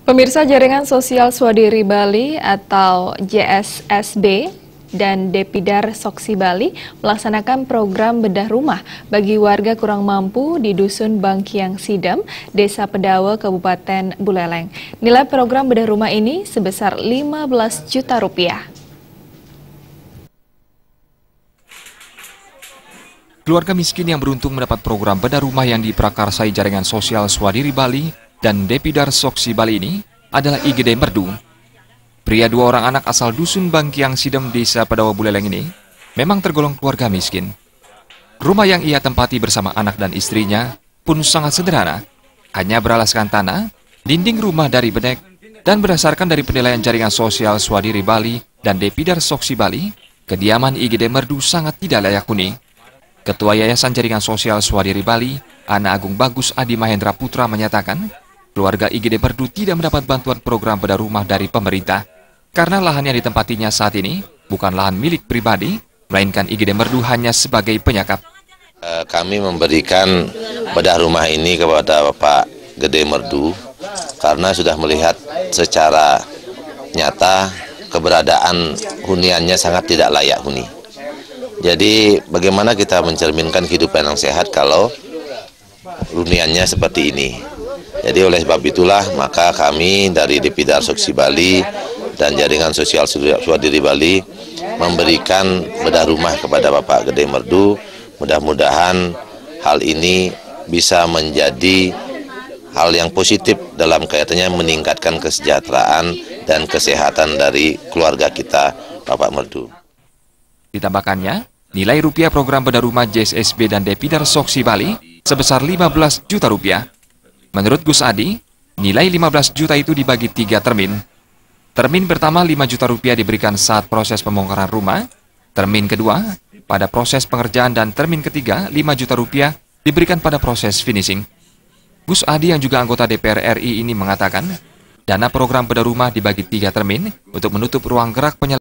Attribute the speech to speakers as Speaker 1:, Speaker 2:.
Speaker 1: Pemirsa, Jaringan Sosial Swadiri Bali atau JSSB dan Depidar Soksi Bali melaksanakan program bedah rumah bagi warga kurang mampu di Dusun Bangkiang Sidam, Desa Pedawe, Kabupaten Buleleng. Nilai program bedah rumah ini sebesar 15 juta rupiah.
Speaker 2: Keluarga miskin yang beruntung mendapat program bedah rumah yang diprakarsai Jaringan Sosial Swadiri Bali dan Depidar Soksi Bali ini adalah IGD Merdu. Pria 2 orang anak asal Dusun Bangkiang Sidam, Desa Pedawe, Buleleng ini memang tergolong keluarga miskin. Rumah yang ia tempati bersama anak dan istrinya pun sangat sederhana, hanya beralaskan tanah, dinding rumah dari bedek, dan berdasarkan dari penilaian Jaringan Sosial Swadiri Bali dan Depidar Soksi Bali, kediaman IGD Merdu sangat tidak layak huni. Ketua Yayasan Jaringan Sosial Swadiri Bali, Ana Agung Bagus Adi Mahendra Putra menyatakan, keluarga IGD Merdu tidak mendapat bantuan program bedah rumah dari pemerintah karena lahan yang ditempatinya saat ini bukan lahan milik pribadi, melainkan IGD Merdu hanya sebagai penyakap.
Speaker 3: Kami memberikan bedah rumah ini kepada Bapak Gede Merdu karena sudah melihat secara nyata keberadaan huniannya sangat tidak layak huni. Jadi bagaimana kita mencerminkan kehidupan yang sehat kalau huniannya seperti ini. Jadi oleh sebab itulah maka kami dari Depidar Soksi Bali dan Jaringan Sosial Swadiri Bali memberikan bedah rumah kepada Bapak Gede Merdu. Mudah-mudahan hal ini bisa menjadi hal yang positif dalam kaitannya meningkatkan kesejahteraan dan kesehatan dari keluarga kita, Bapak Merdu.
Speaker 2: Ditambahkannya, nilai rupiah program bedah rumah JSSB dan Depidar Soksi Bali sebesar 15 juta rupiah. Menurut Gus Adi, nilai 15 juta itu dibagi 3 termin. Termin pertama 5 juta rupiah diberikan saat proses pembongkaran rumah, termin kedua pada proses pengerjaan, dan termin ketiga 5 juta rupiah diberikan pada proses finishing. Gus Adi yang juga anggota DPR RI ini mengatakan, dana program bedah rumah dibagi 3 termin untuk menutup ruang gerak penyelenggaraan